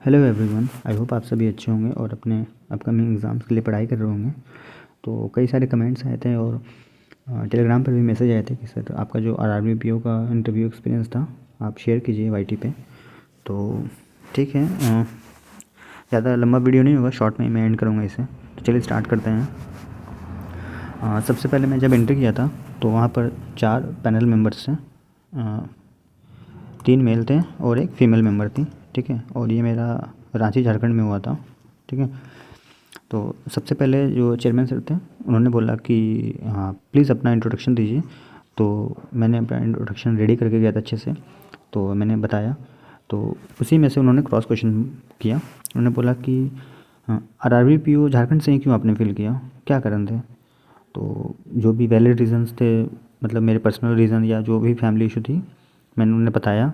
Hello everyone, I hope आप सभी अच्छे होंगे और अपने अपकमिंग एग्ज़ाम्स के लिए पढ़ाई कर रहे होंगे। तो कई सारे कमेंट्स आए थे और टेलीग्राम पर भी मैसेज आए थे कि सर आपका जो आरआरबी पीओ का इंटरव्यू एक्सपीरियंस था आप शेयर कीजिए वाईटी पे। तो ठीक है, ज़्यादा लंबा वीडियो नहीं होगा, शॉर्ट में ही मैं एंड करूँगा इसे। तो चलिए स्टार्ट करते हैं। सबसे पहले मैं जब एंट्री किया था तो वहाँ पर 4 पैनल मेंबर्स थे, 3 मेल थे और एक फ़ीमेल मेंबर थी। ठीक है, और ये मेरा रांची झारखंड में हुआ था। ठीक है, तो सबसे पहले जो चेयरमैन सर थे उन्होंने बोला कि हाँ प्लीज़ अपना इंट्रोडक्शन दीजिए। तो मैंने अपना इंट्रोडक्शन रेडी करके गया था अच्छे से, तो मैंने बताया। तो उसी में से उन्होंने क्रॉस क्वेश्चन किया। उन्होंने बोला कि आरआरबी पीओ झारखंड से ही क्यों आपने फ़िल किया, क्या कारण थे। तो जो भी वैलिड रीज़न्स थे, मतलब मेरे पर्सनल रीज़न या जो भी फैमिली इशू थी, मैंने उन्हें बताया।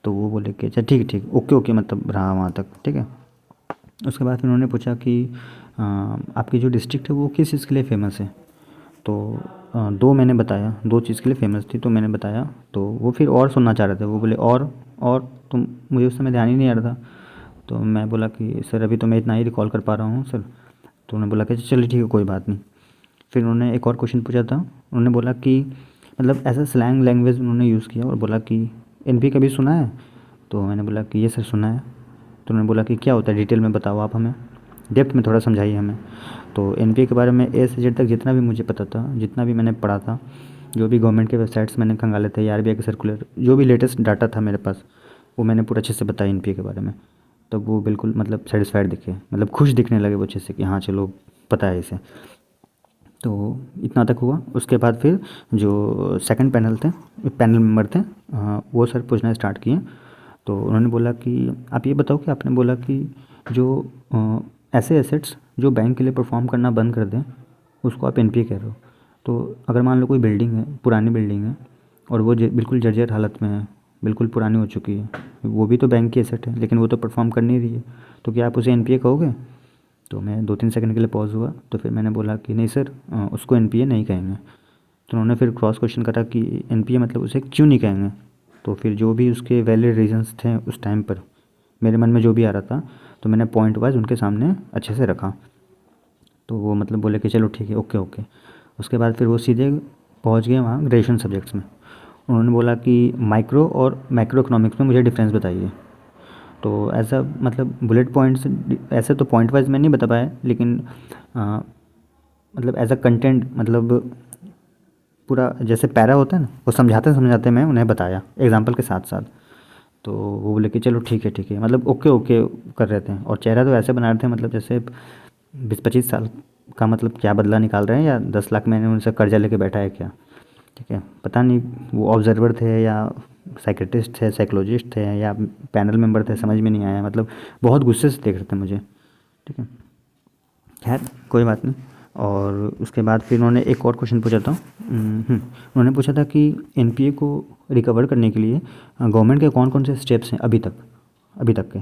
तो वो बोले कि अच्छा ठीक ठीक ओके ओके, मतलब रहा वहाँ तक। ठीक है, उसके बाद फिर उन्होंने पूछा कि आपकी जो डिस्ट्रिक्ट है वो किस चीज़ के लिए फ़ेमस है। तो 2 मैंने बताया, 2 चीज़ के लिए फ़ेमस थी, तो मैंने बताया। तो वो फिर और सुनना चाह रहे थे, वो बोले और तो मुझे उस समय ध्यान ही नहीं आ रहा था। तो मैं बोला कि सर अभी तो मैं इतना ही रिकॉल कर पा रहा हूँ सर। तो उन्होंने बोला कि चलिए ठीक है कोई बात नहीं। फिर उन्होंने एक और क्वेश्चन पूछा था। उन्होंने बोला कि मतलब ऐसा स्लैंग लैंग्वेज उन्होंने यूज़ किया और बोला कि एनपी कभी सुना है। तो मैंने बोला कि ये सर सुना है। तो उन्होंने बोला कि क्या होता है, डिटेल में बताओ आप हमें, डेप्थ में थोड़ा समझाइए हमें। तो एनपीए के बारे में ए से जेड तक जितना भी मुझे पता था, जितना भी मैंने पढ़ा था, जो भी गवर्नमेंट के वेबसाइट्स मैंने खंगाले थे या आरबीआई के सर्कुलर, जो भी लेटेस्ट डाटा था मेरे पास, वो मैंने पूरा अच्छे से बताया एनपीए के बारे में। तब वो बिल्कुल मतलब सेटिस्फाइड दिखे, मतलब खुश दिखने लगे वो अच्छे से कि हाँ चलो पता है इसे। तो इतना तक हुआ। उसके बाद फिर जो सेकंड पैनल मेंबर थे, वो सर पूछना स्टार्ट किए। तो उन्होंने बोला कि आप ये बताओ कि आपने बोला कि जो ऐसे एसेट्स जो बैंक के लिए परफॉर्म करना बंद कर दें उसको आप एनपीए कह रहे हो। तो अगर मान लो कोई बिल्डिंग है, पुरानी बिल्डिंग है और वो बिल्कुल जर्जर हालत में है, बिल्कुल पुरानी हो चुकी है, वो भी तो बैंक की एसेट है लेकिन वो तो परफॉर्म कर नहीं रही है, तो क्या आप उसे एनपीए कहोगे। तो मैं 2-3 सेकंड के लिए पॉज़ हुआ। तो फिर मैंने बोला कि नहीं सर, उसको एनपीए नहीं कहेंगे। तो उन्होंने फिर क्रॉस क्वेश्चन करा कि एनपीए मतलब उसे क्यों नहीं कहेंगे। तो फिर जो भी उसके वैलिड रीजंस थे उस टाइम पर, मेरे मन में जो भी आ रहा था, तो मैंने पॉइंट वाइज उनके सामने अच्छे से रखा। तो वो मतलब बोले कि चलो ठीक है ओके ओके। उसके बाद फिर वो सीधे पहुंच गए वहाँ ग्रेजुएशन सब्जेक्ट्स में। उन्होंने बोला कि माइक्रो और मैक्रो इकोनॉमिक्स में मुझे डिफरेंस बताइए। तो ऐसा मतलब बुलेट पॉइंट्स, ऐसे तो पॉइंट वाइज मैं नहीं बता पाया, लेकिन मतलब एज अ कंटेंट, मतलब पूरा जैसे पैरा होता है ना, वो समझाते समझाते मैं उन्हें बताया एग्जांपल के साथ साथ। तो वो बोले कि चलो ठीक है, मतलब ओके ओके कर रहे थे। और चेहरा तो ऐसे बना रहे थे मतलब जैसे 20-25 साल का मतलब क्या बदला निकाल रहे हैं, या 10 लाख मैंने उनसे कर्जा लेके बैठा है क्या। ठीक है, पता नहीं वो ऑब्जर्वर थे या साइकेट्रिस्ट थे, साइकोलॉजिस्ट थे या पैनल मेंबर थे, समझ में नहीं आया। मतलब बहुत गुस्से से देख रहे थे मुझे। ठीक है, खैर कोई बात नहीं। और उसके बाद फिर उन्होंने एक और क्वेश्चन पूछा था। उन्होंने पूछा था कि एनपीए को रिकवर करने के लिए गवर्नमेंट के कौन कौन से स्टेप्स हैं अभी तक के।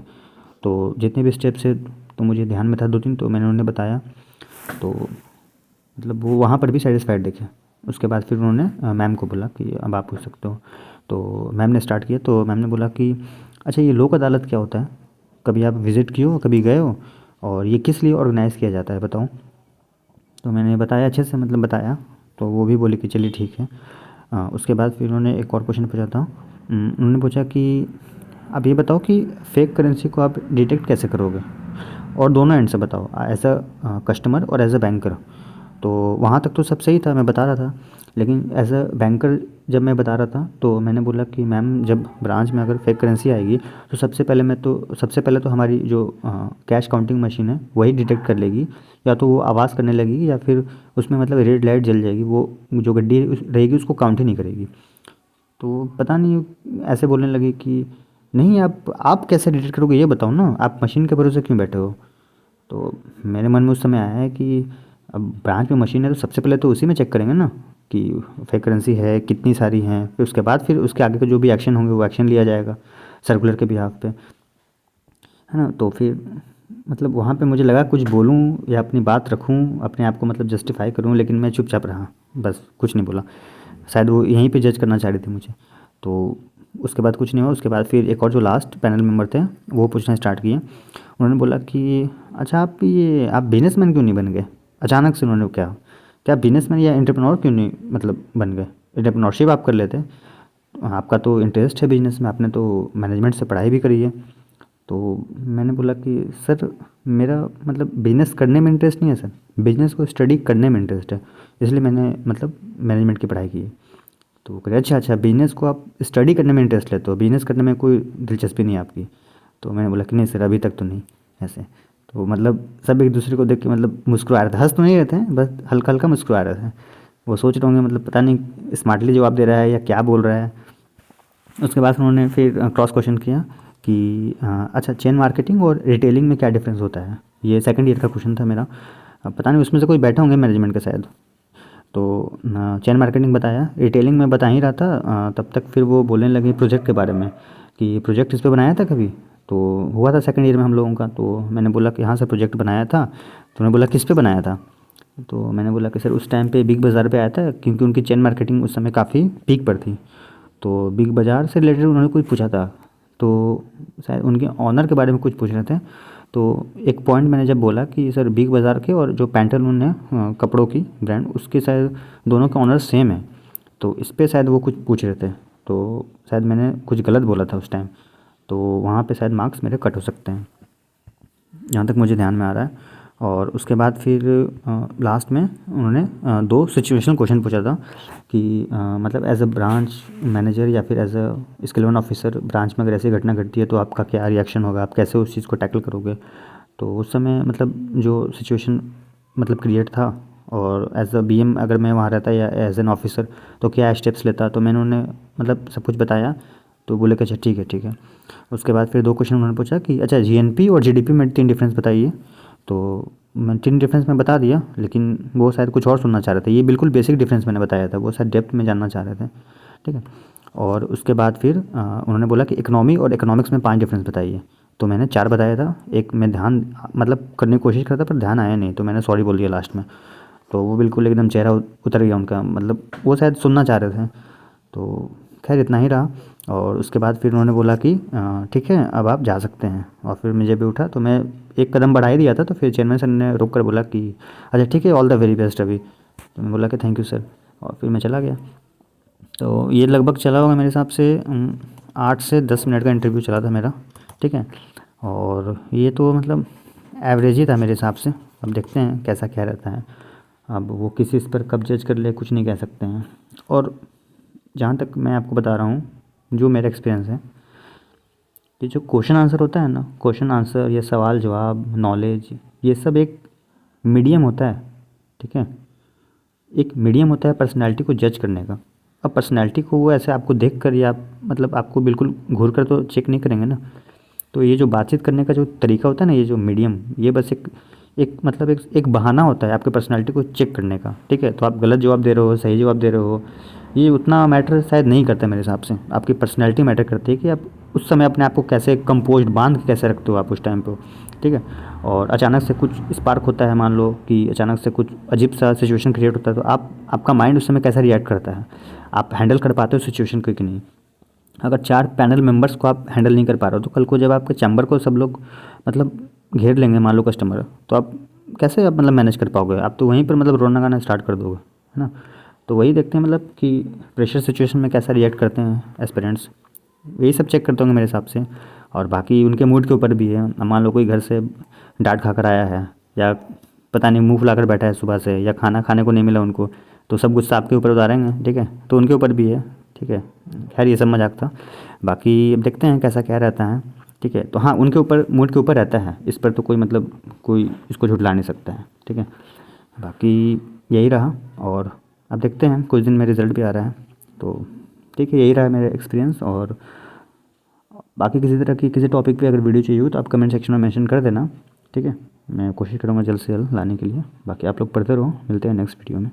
तो जितने भी स्टेप्स है तो मुझे ध्यान में था 2-3, तो मैंने उन्हें बताया। तो मतलब वो वहाँ पर भी सेटिस्फाइड दिखे। उसके बाद फिर उन्होंने मैम को बोला कि अब आप पूछ सकते हो। तो मैम ने स्टार्ट किया। तो मैम ने बोला कि अच्छा ये लोक अदालत क्या होता है, कभी आप विज़िट किए हो, कभी गए हो, और ये किस लिए ऑर्गेनाइज़ किया जाता है बताओ। तो मैंने बताया अच्छे से, मतलब बताया। तो वो भी बोले कि चलिए ठीक है। उसके बाद फिर उन्होंने एक और क्वेश्चन पूछा था। उन्होंने पूछा कि आप ये बताओ कि फ़ेक करेंसी को आप डिटेक्ट कैसे करोगे, और दोनों एंड से बताओ, एज अ कस्टमर और एज अ बैंकर। तो वहाँ तक तो सब सही था, मैं बता रहा था। लेकिन एज अ बैंकर जब मैं बता रहा था तो मैंने बोला कि मैम जब ब्रांच में अगर फेक करेंसी आएगी तो सबसे पहले तो हमारी जो कैश काउंटिंग मशीन है वही डिटेक्ट कर लेगी, या तो वो आवाज़ करने लगेगी या फिर उसमें मतलब रेड लाइट जल जाएगी, वो जो गड्डी रहेगी उसको काउंट ही नहीं करेगी। तो पता नहीं ऐसे बोलने लगे कि नहीं आप कैसे डिटेक्ट करोगे ये बताओ ना, आप मशीन के भरोसे क्यों बैठे हो। तो मेरे मन में उस समय आया है कि अब ब्रांच में मशीन है तो सबसे पहले तो उसी में चेक करेंगे ना कि फेक करेंसी है कितनी सारी हैं, फिर उसके बाद फिर उसके आगे के जो भी एक्शन होंगे वो एक्शन लिया जाएगा सर्कुलर के बिहाफ पे, है ना। तो फिर मतलब वहाँ पे मुझे लगा कुछ बोलूँ या अपनी बात रखूँ, अपने आप को मतलब जस्टिफाई करूँ, लेकिन मैं चुपचाप रहा, बस कुछ नहीं बोला। शायद वो यहीं पे जज करना चाह रही थी मुझे। तो उसके बाद कुछ नहीं हुआ। उसके बाद फिर एक और जो लास्ट पैनल मेंबर थे वो पूछना स्टार्ट किए। उन्होंने बोला कि अच्छा आप बिजनेसमैन क्यों नहीं बन गए? अचानक से उन्होंने क्या क्या बिजनेसमैन या एंटरप्रेन्योर क्यों नहीं मतलब बन गए? एंटरप्रेन्योरशिप आप कर लेते, आपका तो इंटरेस्ट है बिजनेस में, आपने तो मैनेजमेंट से पढ़ाई भी करी है। तो मैंने बोला कि सर मेरा मतलब बिज़नेस करने में इंटरेस्ट नहीं है सर, बिज़नेस को स्टडी करने में इंटरेस्ट है, इसलिए मैंने मतलब मैनेजमेंट की पढ़ाई की है। तो वो कह रहे अच्छा अच्छा बिज़नेस को आप स्टडी करने में इंटरेस्ट लेते हो, बिज़नेस करने में कोई दिलचस्पी नहीं है आपकी? तो मैंने बोला कि नहीं सर अभी तक तो नहीं ऐसे। तो मतलब सब एक दूसरे को देख के मतलब मुस्कुरा रहे थे, हंस तो नहीं रहे थे, बस हल्का हल्का मुस्कुरा रहे थे। वो सोच रहे होंगे मतलब पता नहीं स्मार्टली जवाब दे रहा है या क्या बोल रहा है। उसके बाद उन्होंने फिर क्रॉस क्वेश्चन किया कि अच्छा चेन मार्केटिंग और रिटेलिंग में क्या डिफरेंस होता है? ये सेकंड ईयर का क्वेश्चन था मेरा। पता नहीं उसमें से कोई बैठे होंगे मैनेजमेंट के शायद। तो चेन मार्केटिंग बताया, रिटेलिंग में बता ही रहा था। तब तक फिर वो बोलने लगे प्रोजेक्ट के बारे में कि प्रोजेक्ट इस पे बनाया था कभी? तो हुआ था सेकंड ईयर में हम लोगों का। तो मैंने बोला कि हाँ सर प्रोजेक्ट बनाया था। तो उन्होंने बोला किस पे बनाया था? तो मैंने बोला कि सर उस टाइम पे बिग बाज़ार पे आया था, क्योंकि उनकी चेन मार्केटिंग उस समय काफ़ी पीक पर थी। तो बिग बाज़ार से रिलेटेड उन्होंने कुछ पूछा था, तो शायद उनके ऑनर के बारे में कुछ पूछ रहे थे। तो एक पॉइंट मैंने जब बोला कि सर बिग बाज़ार के और जो पैंटालून है कपड़ों की ब्रांड, उसके शायद दोनों के ऑनर सेम है, तो इस पे शायद वो कुछ पूछ रहे थे। तो शायद मैंने कुछ गलत बोला था उस टाइम, तो वहाँ पे शायद मार्क्स मेरे कट हो सकते हैं, जहाँ तक मुझे ध्यान में आ रहा है। और उसके बाद फिर लास्ट में उन्होंने दो सिचुएशनल क्वेश्चन पूछा था कि मतलब एज अ ब्रांच मैनेजर या फिर as a scale one officer branch में अगर ऐसी घटना घटती है तो आपका क्या रिएक्शन होगा, आप कैसे उस चीज़ को टैकल करोगे? तो उस समय मतलब जो सिचुएशन मतलब क्रिएट था, और एज अ बीएम अगर मैं वहाँ रहता या एज एन ऑफिसर तो क्या स्टेप्स लेता, तो मैंने उन्हें मतलब सब कुछ बताया। तो बोले कि अच्छा ठीक है ठीक है। उसके बाद फिर दो क्वेश्चन उन्होंने पूछा कि अच्छा जीएनपी और जीडीपी में तीन डिफरेंस बताइए। तो मैं तीन डिफरेंस में बता दिया, लेकिन वो शायद कुछ और सुनना चाह रहे थे। ये बिल्कुल बेसिक डिफरेंस मैंने बताया था, वो शायद डेप्थ में जानना चाह रहे थे। ठीक है। और उसके बाद फिर उन्होंने बोला कि इकोनॉमी और इकोनॉमिक्स में पांच डिफरेंस बताइए। तो मैंने चार बताया था, एक मैं ध्यान मतलब करने की कोशिश करता पर ध्यान आया नहीं, तो मैंने सॉरी बोल दिया लास्ट में। तो वो बिल्कुल एकदम चेहरा उतर गया उनका, मतलब वो शायद सुनना चाह रहे थे। तो खैर इतना ही रहा। और उसके बाद फिर उन्होंने बोला कि ठीक है अब आप जा सकते हैं। और फिर मुझे भी उठा, तो मैं एक कदम बढ़ा ही दिया था, तो फिर चेयरमैन सर ने रोक कर बोला कि अच्छा ठीक है ऑल द वेरी बेस्ट अभी। तो मैं बोला कि थैंक यू सर, और फिर मैं चला गया। तो ये लगभग चला होगा मेरे हिसाब से 8 से 10 मिनट का इंटरव्यू चला था मेरा। ठीक है। और ये तो मतलब एवरेज ही था मेरे हिसाब से। अब देखते हैं कैसा क्या रहता है। अब वो किसी इस पर कब जज कर ले कुछ नहीं कह सकते हैं। और जहाँ तक मैं आपको बता रहा हूँ, जो मेरा एक्सपीरियंस है, ये जो क्वेश्चन आंसर होता है ना, क्वेश्चन आंसर या सवाल जवाब नॉलेज, ये सब एक मीडियम होता है। ठीक है। एक मीडियम होता है पर्सनैलिटी को जज करने का। अब पर्सनैलिटी को वो ऐसे आपको देख कर या मतलब आपको बिल्कुल घूर कर तो चेक नहीं करेंगे ना। तो ये जो बातचीत करने का जो तरीका होता है ना, ये जो मीडियम, ये बस एक एक मतलब एक बहाना होता है आपके पर्सनैलिटी को चेक करने का। ठीक है। तो आप गलत जवाब दे रहे हो सही जवाब दे रहे हो, ये उतना मैटर शायद नहीं करता मेरे हिसाब से। आपकी पर्सनैलिटी मैटर करती है कि आप उस समय अपने आप को कैसे कंपोज्ड बांध के कैसे रखते हो आप उस टाइम पे। ठीक है। और अचानक से कुछ स्पार्क होता है, मान लो कि अचानक से कुछ अजीब सा सिचुएशन क्रिएट होता है, तो आपका माइंड उस समय कैसा रिएक्ट करता है, आप हैंडल कर पाते हो सिचुएशन को कि नहीं? अगर चार पैनल मेंबर्स को आप हैंडल नहीं कर पा रहे हो, तो कल को जब आपके चैम्बर को सब लोग मतलब घेर लेंगे मान लो कस्टमर, तो आप कैसे आप मतलब मैनेज कर पाओगे? आप तो वहीं पर मतलब रोना गाना स्टार्ट कर दोगे, है ना? तो वही देखते हैं मतलब कि प्रेशर सिचुएशन में कैसा रिएक्ट करते हैं एस्पिरेंट्स, यही सब चेक करते होंगे मेरे हिसाब से। और बाकी उनके मूड के ऊपर भी है। अब मान लो कोई घर से डांट खा कर आया है, या पता नहीं मुंह फुलाकर बैठा है सुबह से, या खाना खाने को नहीं मिला उनको, तो सब गुस्सा आपके ऊपर उतारेंगे। ठीक है। तो उनके ऊपर भी है। ठीक है। खैर ये सब मजाक था। बाकी अब देखते हैं कैसा क्या रहता है। ठीक है। तो हाँ उनके ऊपर मूड के ऊपर रहता है, इस पर तो कोई मतलब कोई इसको झुठला नहीं सकता है। ठीक है। बाकी यही रहा। और अब देखते हैं कुछ दिन में रिज़ल्ट भी आ रहा है। तो ठीक है, यही रहा मेरा एक्सपीरियंस। और बाकी किसी तरह की किसी टॉपिक पे अगर वीडियो चाहिए हो तो आप कमेंट सेक्शन में मेंशन कर देना। ठीक है। मैं कोशिश करूँगा जल्द से जल्द लाने के लिए। बाकी आप लोग पढ़ते रहो, मिलते हैं नेक्स्ट वीडियो में।